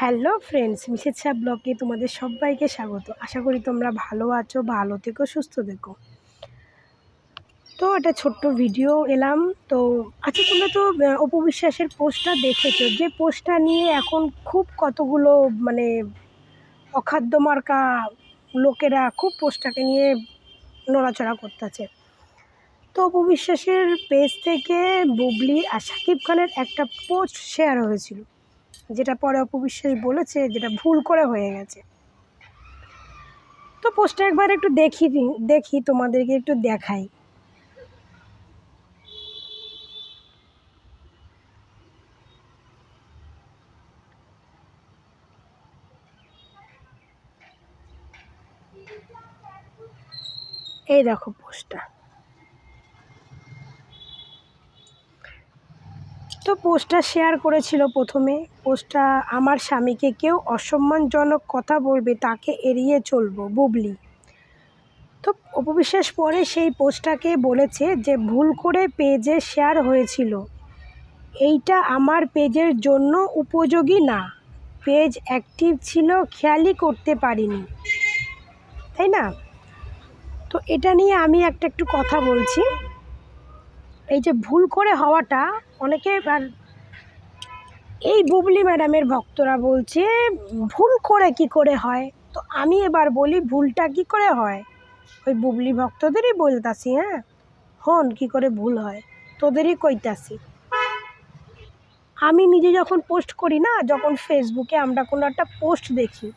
Hello friends, Mrs Shah ব্লগে তোমাদের সবাইকে স্বাগত। আশা করি তোমরা ভালো আছো, ভালো থেকো, সুস্থ থেকো। তো একটা ছোট্ট ভিডিও এলাম। তো আচ্ছা, তোমরা তো অপু বিশ্বাসের পোস্টটা দেখেছো, যে পোস্টটা নিয়ে এখন খুব কতগুলো অখাদ্য মার্কা লোকেরা খুব পোস্টটাকে নিয়ে নড়াচড়া করতেছে। তো অপু বিশ্বাসের পেজ থেকে বুবলি আর শাকিব খানের একটা পোস্ট শেয়ার হয়েছিল, যেটা পরে অপু বিশ্বাস বলেছে যেটা ভুল করে হয়ে গেছে। তো পোস্টটা একবার একটু দেখি তোমাদেরকে একটু দেখাই। এই দেখো পোস্টটা। তো পোস্টটা শেয়ার করেছিল প্রথমে। পোস্টটা, আমার স্বামীকে কেউ অসম্মানজনক কথা বলবে তাকে এড়িয়ে চলবো, বুবলি। তো অপু বিশ্বাস পরে সেই পোস্টটাকে বলেছে যে ভুল করে পেজে শেয়ার হয়েছিল, এইটা আমার পেজের জন্য উপযোগী না, পেজ অ্যাক্টিভ ছিল, খেয়ালই করতে পারিনি, তাই না? তো এটা নিয়ে আমি একটু কথা বলছি। এই যে ভুল করে হওয়াটা, অনেকে আর এই বুবলি ম্যাডামের ভক্তরা বলছে ভুল করে কি করে হয়। তো আমি এবার বলি ভুলটা কি করে হয়, ওই বুবলি ভক্তদেরই বলতাছি। হ্যাঁ, হন কি করে ভুল হয়, তোদেরই কইতাছি। আমি নিজে যখন পোস্ট করি না, যখন ফেসবুকে আমরা কোনো একটা পোস্ট দেখি,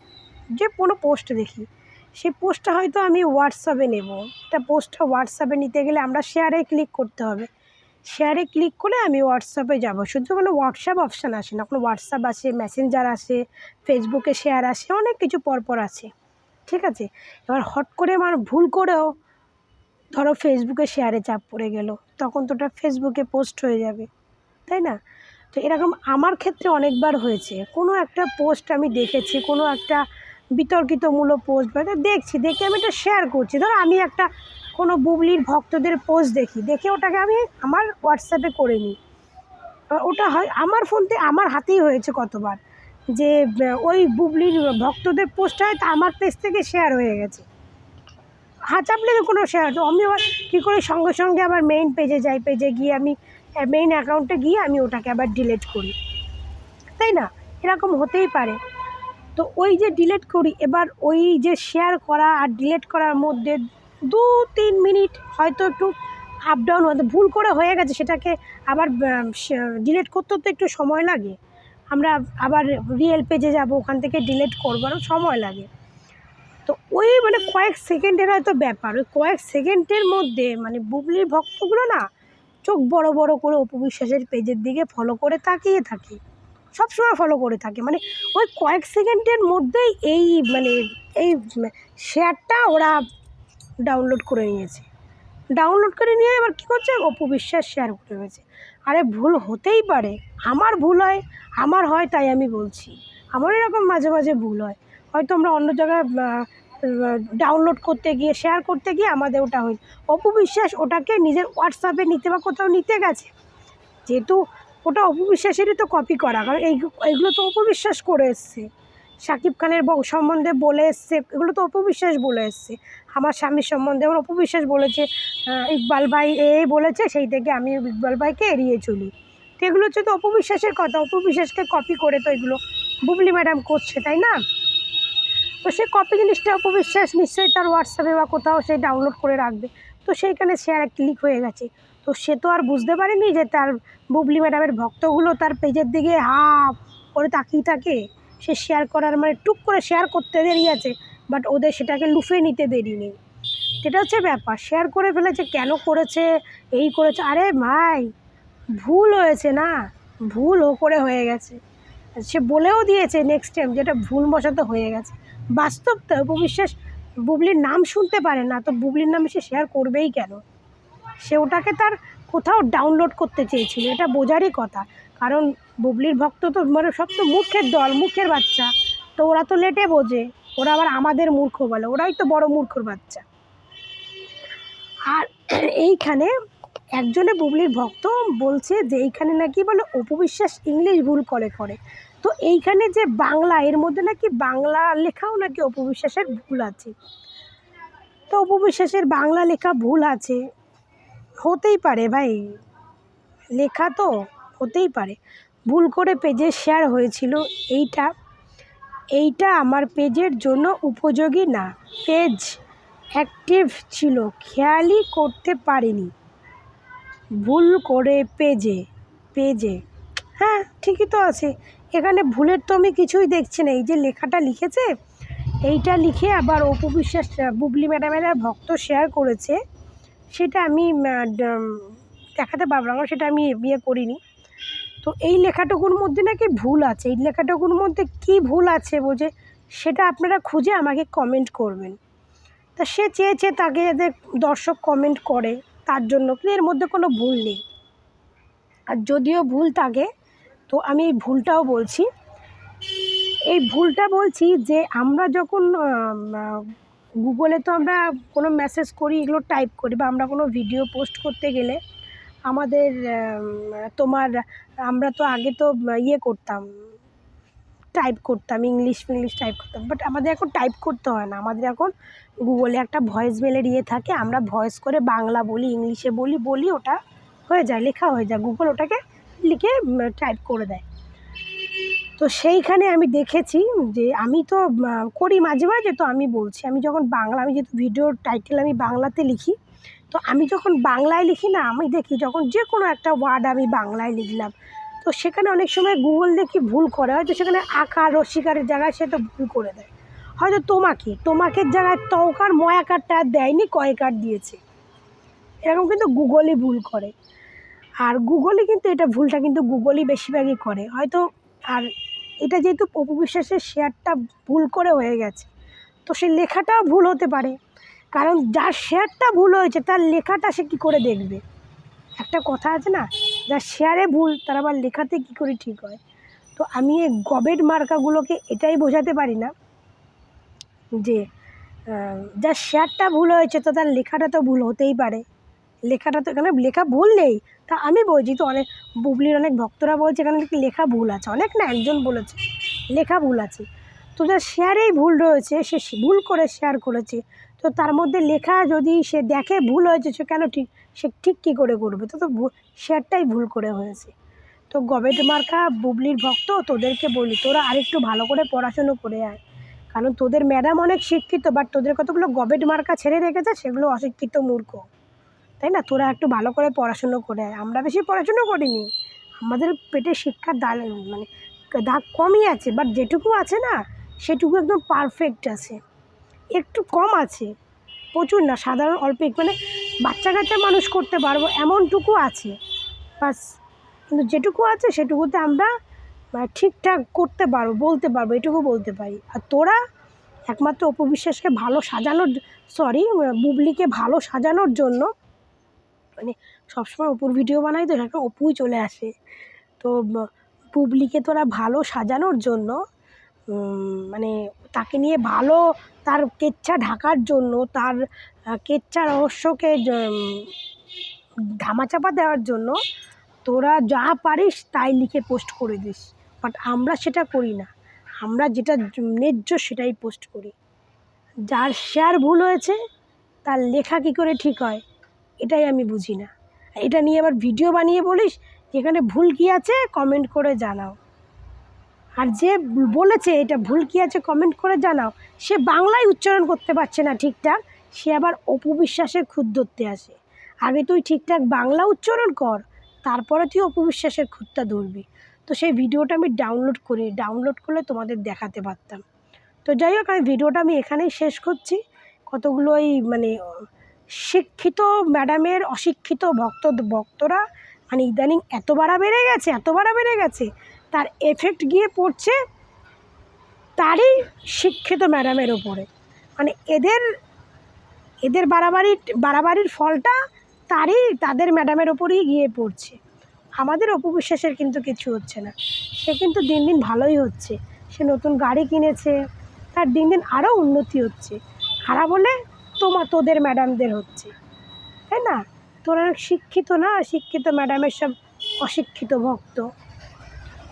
যে কোনো পোস্ট দেখি, সেই পোস্টটা হয়তো আমি হোয়াটসঅ্যাপে নেব। একটা পোস্টটা হোয়াটসঅ্যাপে নিতে গেলে আমরা শেয়ারে ক্লিক করতে হবে। শেয়ারে ক্লিক করে আমি হোয়াটসঅ্যাপে যাব, শুধু কোনো হোয়াটসঅ্যাপ অপশান আসে না, কোনো হোয়াটসঅ্যাপ আসে, মেসেঞ্জার আসে, ফেসবুকে শেয়ার আসে, অনেক কিছু পরপর আছে, ঠিক আছে? এবার হট করে আমার ভুল করেও ধরো ফেসবুকে শেয়ারে চাপ পড়ে গেল, তখন তো ওটা ফেসবুকে পোস্ট হয়ে যাবে, তাই না? তো এরকম আমার ক্ষেত্রে অনেকবার হয়েছে। কোনো একটা পোস্ট আমি দেখেছি, কোনো একটা বিতর্কিতমূলক পোস্ট বা দেখছি, দেখে আমি এটা শেয়ার করছি। ধরো আমি একটা কোনো বুবলির ভক্তদের পোস্ট দেখে ওটাকে আমি আমার হোয়াটসঅ্যাপে করে নিই। ওটা হয় আমার ফোনতে, আমার হাতেই হয়েছে কতবার, যে ওই বুবলির ভক্তদের পোস্ট হয় তা আমার পেজ থেকে শেয়ার হয়ে গেছে। চাপলে কোনো শেয়ার, তো আমি আবার কী করে সঙ্গে সঙ্গে আবার মেইন পেজে যাই, পেজে গিয়ে আমি মেইন অ্যাকাউন্টে গিয়ে আমি ওটাকে আবার ডিলিট করি, তাই না? এরকম হতেই পারে। তো ওই যে ডিলিট করি, এবার ওই যে শেয়ার করা আর ডিলিট করার মধ্যে 2-3 মিনিট হয়তো একটু আপ ডাউন হতে, ভুল করে হয়ে গেছে, সেটাকে আবার ডিলিট করতে তো একটু সময় লাগে। আমরা আবার রিয়েল পেজে যাব, ওখান থেকে ডিলিট করবো, আরও সময় লাগে। তো ওই কয়েক সেকেন্ডের হয়তো ব্যাপার, ওই কয়েক সেকেন্ডের মধ্যে বুবলির ভক্তগুলো না চোখ বড় বড় করে অপু বিশ্বাসের পেজের দিকে ফলো করে তাকিয়ে থাকে, সবসময় ফলো করে থাকে। ওই কয়েক সেকেন্ডের মধ্যেই এই শেয়ারটা ওরা ডাউনলোড করে নিয়েছে। ডাউনলোড করে নিয়ে এবার কী করছে, অপু বিশ্বাস শেয়ার করে গেছে। আরে ভুল হতেই পারে, আমার ভুল হয়, আমার হয়, তাই আমি বলছি। আমার এরকম মাঝে মাঝে ভুল হয়, হয়তো আমরা অন্য জায়গায় ডাউনলোড করতে গিয়ে, শেয়ার করতে গিয়ে আমাদের ওটা হয়। অপু বিশ্বাস ওটাকে নিজের হোয়াটসঅ্যাপে নিতে বা কোথাও নিতে গেছে, যেহেতু ওটা অপু বিশ্বাসেরই তো কপি করা, কারণ এইগুলো তো অপু বিশ্বাস করে এসছে। শাকিব খানের সম্বন্ধে বলে এসছে, এগুলো তো অপু বিশ্বাস বলে এসছে। আমার স্বামীর সম্বন্ধে আমার অপু বিশ্বাস বলেছে, ইকবাল ভাই বলেছে, সেই থেকে আমি ইকবাল ভাইকে এড়িয়ে চলি। তো এগুলো হচ্ছে তো অপু বিশ্বাসের কথা, অপু বিশ্বাসকে কপি করে তো এগুলো বুবলি ম্যাডাম করছে, তাই না? তো সে কপি জিনিসটা অপু বিশ্বাস নিশ্চয়ই তার হোয়াটসঅ্যাপে বা কোথাও সে ডাউনলোড করে রাখবে, তো সেইখানে শেয়ারে ক্লিক হয়ে গেছে। তো সে তো আর বুঝতে পারেনি যে তার বুবলি ম্যাডামের ভক্তগুলো তার পেজের দিকে হাফ করে তাকিয়ে থাকে। সে শেয়ার করার টুক করে শেয়ার করতে দেরি আছে, বাট ওদের সেটাকে লুফে নিতে দেরি নেই। এটা হচ্ছে ব্যাপার, শেয়ার করে ফেলেছে, কেন করেছে, এই করেছে। আরে ভাই, ভুল হয়েছে না, ভুল করে হয়ে গেছে, সে বলেও দিয়েছে নেক্সট টাইম যেটা ভুলবশত হয়ে গেছে। বাস্তব তো, অপু বিশ্বাস বুবলির নাম শুনতে পারে না, তো বুবলির নামে সে শেয়ার করবেই কেন? সে ওটাকে তার কোথাও ডাউনলোড করতে চেয়েছিল, এটা বোঝারই কথা। কারণ বুবলির ভক্ত তো সব তো মূর্খের দল, মূর্খের বাচ্চা, তো ওরা তো লেটে বোঝে, ওরা আবার আমাদের মূর্খ বলে, ওরাই তো বড় মূর্খর বাচ্চা। আর এইখানে একজনে বুবলির ভক্ত বলছে যে এইখানে নাকি অপু বিশ্বাস ইংলিশ ভুল করে। তো তো এইখানে যে বাংলা, এর মধ্যে নাকি বাংলা লেখাও নাকি অপু বিশ্বাসের ভুল আছে। তো অপু বিশ্বাসের বাংলা লেখা ভুল আছে, হতেই পারে ভাই, লেখা তো হতেই পারে। ভুল করে পেজে শেয়ার হয়েছিল, এইটা এইটা আমার পেজের জন্য উপযোগী না। পেজ অ্যাক্টিভ ছিল, খেয়ালই করতে পারিনি। ভুল করে পেজে পেজে হ্যাঁ ঠিকই তো আছে, এখানে ভুলের তো আমি কিছুই দেখছি না। এই যে লেখাটা লিখেছে, এইটা লিখে আবার অপু বিশ্বাস বুবলি ম্যাডামের ভক্ত শেয়ার করেছে, সেটা আমি দেখাতে পারবো না, সেটা আমি বিয়ে করিনি। তো এই লেখাটুকুর মধ্যে নাকি ভুল আছে, এই লেখাটুকুর মধ্যে কী ভুল আছে বলছে, সেটা আপনারা খুঁজে আমাকে কমেন্ট করবেন। তা সে চেয়েছে তাকে যাতে দর্শক কমেন্ট করে, তার জন্য, কিন্তু এর মধ্যে কোনো ভুল নেই। আর যদিও ভুল থাকে, তো আমি এই ভুলটাও বলছি, এই ভুলটা বলছি যে আমরা যখন গুগলে তো আমরা কোনো মেসেজ করি, এগুলো টাইপ করি, বা আমরা কোনো ভিডিও পোস্ট করতে গেলে আমাদের আমরা তো আগে তো ইয়ে করতাম, টাইপ করতাম, ইংলিশ টাইপ করতাম, বাট আমাদের এখন টাইপ করতে হয় না। আমাদের এখন গুগলে একটা ভয়েস মেলের ইয়ে থাকে, আমরা ভয়েস করে বাংলা বলি, ইংলিশে বলি, ওটা হয়ে যায়, লেখা হয়ে যায়, গুগল ওটাকে লিখে টাইপ করে দেয়। তো সেইখানে আমি দেখেছি যে আমি তো করি মাঝে মাঝে, তো আমি বলছি, আমি যখন বাংলা, আমি যেহেতু ভিডিওর টাইটেল আমি বাংলাতে লিখি, তো আমি যখন বাংলায় লিখি না, আমি দেখি যখন যে কোনো একটা ওয়ার্ড আমি বাংলায় লিখলাম, তো সেখানে অনেক সময় গুগল দেখি ভুল করে, হয়তো সেখানে আকার রসিকারের জায়গায় সে তো ভুল করে দেয়, হয়তো তোমাকের জায়গায় তকার ময়াকারটা দেয়নি, কয়কার দিয়েছে, এরকম কিন্তু গুগলই ভুল করে। আর গুগলই কিন্তু এটা ভুলটা কিন্তু গুগলই বেশিরভাগই করে হয়তো। আর এটা যেহেতু অপু বিশ্বাসের শেয়ারটা ভুল করে হয়ে গেছে, তো সেই লেখাটাও ভুল হতে পারে, কারণ যার শেয়ারটা ভুল হয়েছে তার লেখাটা সে কী করে দেখবে। একটা কথা আছে না, যার শেয়ারে ভুল তার আবার লেখাতে কী করে ঠিক হয়। তো আমি এই গবেট মার্কাগুলোকে এটাই বোঝাতে পারি না যে যার শেয়ারটা ভুল হয়েছে তো তার লেখাটা তো ভুল হতেই পারে, লেখাটা তো এখানে লেখা ভুল নেই। তা আমি বলছি তো, অনেক বুবলির অনেক ভক্তরা বলছে এখানে নাকি লেখা ভুল আছে, অনেক না একজন বলেছে লেখা ভুল আছে। তো যার শেয়ারেই ভুল রয়েছে, সে ভুল করে শেয়ার করেছে, তো তার মধ্যে লেখা যদি সে দেখে ভুল হয়েছে, সে কেন সে ঠিক কী করে করবে, তো শেয়ারটাই ভুল করে হয়েছে। তো গবেট মার্কা বুবলির ভক্ত, তোদেরকে বলি তোরা আরেকটু ভালো করে পড়াশুনো করে আয়, কারণ তোদের ম্যাডাম অনেক শিক্ষিত, বাট তোদের কতগুলো গবেট মার্কা ছেড়ে রেখেছে, সেগুলো অশিক্ষিত মূর্খ, তাই না? তোরা একটু ভালো করে পড়াশুনো করে আয়। আমরা বেশি পড়াশুনো করিনি, আমাদের পেটে শিক্ষার দাগ কমই আছে, বাট যেটুকু আছে না সেটুকু একদম পারফেক্ট আছে, একটু কম আছে, প্রচুর না, সাধারণ অল্প, মানে বাচ্চা কাচ্চা মানুষ করতে পারবো এমনটুকু আছে বাস। কিন্তু যেটুকু আছে সেটুকুতে আমরা ঠিকঠাক করতে পারবো, বলতে পারবো, এটুকু বলতে পারি। আর তোরা একমাত্র অপু বিশ্বাসকে ভালো সাজানোর, বুবলিকে ভালো সাজানোর জন্য, মানে সবসময় অপুর ভিডিও বানাই তো সেটা অপুই চলে আসে, তো বুবলিকে তোরা ভালো সাজানোর জন্য, মানে তাকে নিয়ে ভালো, তার কেচ্ছা ঢাকার জন্য, তার কেচ্ছা রহস্যকে ধামাচাপা দেওয়ার জন্য তোরা যা পারিস তাই লিখে পোস্ট করে দিস, বাট আমরা সেটা করি না, আমরা যেটা ন্যায্য সেটাই পোস্ট করি। যার শেয়ার ভুল হয়েছে তার লেখা কী করে ঠিক হয়, এটাই আমি বুঝি না। এটা নিয়ে আবার ভিডিও বানিয়ে বলিস যেখানে ভুল কী আছে কমেন্ট করে জানাও, আর যে বলেছে এটা ভুল কী আছে কমেন্ট করে জানাও, সে বাংলায় উচ্চারণ করতে পারছে না ঠিকঠাক, সে আবার অপু বিশ্বাসের খুঁত ধরতে আসে। আগে তুই ঠিকঠাক বাংলা উচ্চারণ কর, তারপরে তুই অপু বিশ্বাসের খুঁতটা ধরবি। তো সেই ভিডিওটা আমি ডাউনলোড করলে তোমাদের দেখাতে পারতাম। তো যাই হোক, আমি ভিডিওটা আমি এখানেই শেষ করছি। কতগুলোই মানে শিক্ষিত ম্যাডামের অশিক্ষিত ভক্তরা মানে ইদানিং এত বাড়া বেড়ে গেছে, তার এফেক্ট গিয়ে পড়ছে তারই শিক্ষিত ম্যাডামের ওপরে, মানে এদের বাড়াবাড়ির ফলটা তাদের ম্যাডামের ওপরেই গিয়ে পড়ছে। আমাদের অপু বিশ্বাসের কিন্তু কিছু হচ্ছে না, সে কিন্তু দিন দিন ভালোই হচ্ছে, সে নতুন গাড়ি কিনেছে, তার দিন দিন আরও উন্নতি হচ্ছে। খারাপ হলে তোদের ম্যাডামদের হচ্ছে, তাই না? তোরা শিক্ষিত না, শিক্ষিত ম্যাডামের সব অশিক্ষিত ভক্ত।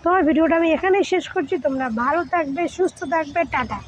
তোমার ভিডিওটা আমি এখানেই শেষ করছি। তোমরা ভালো থাকবে, সুস্থ থাকবে, টাটা।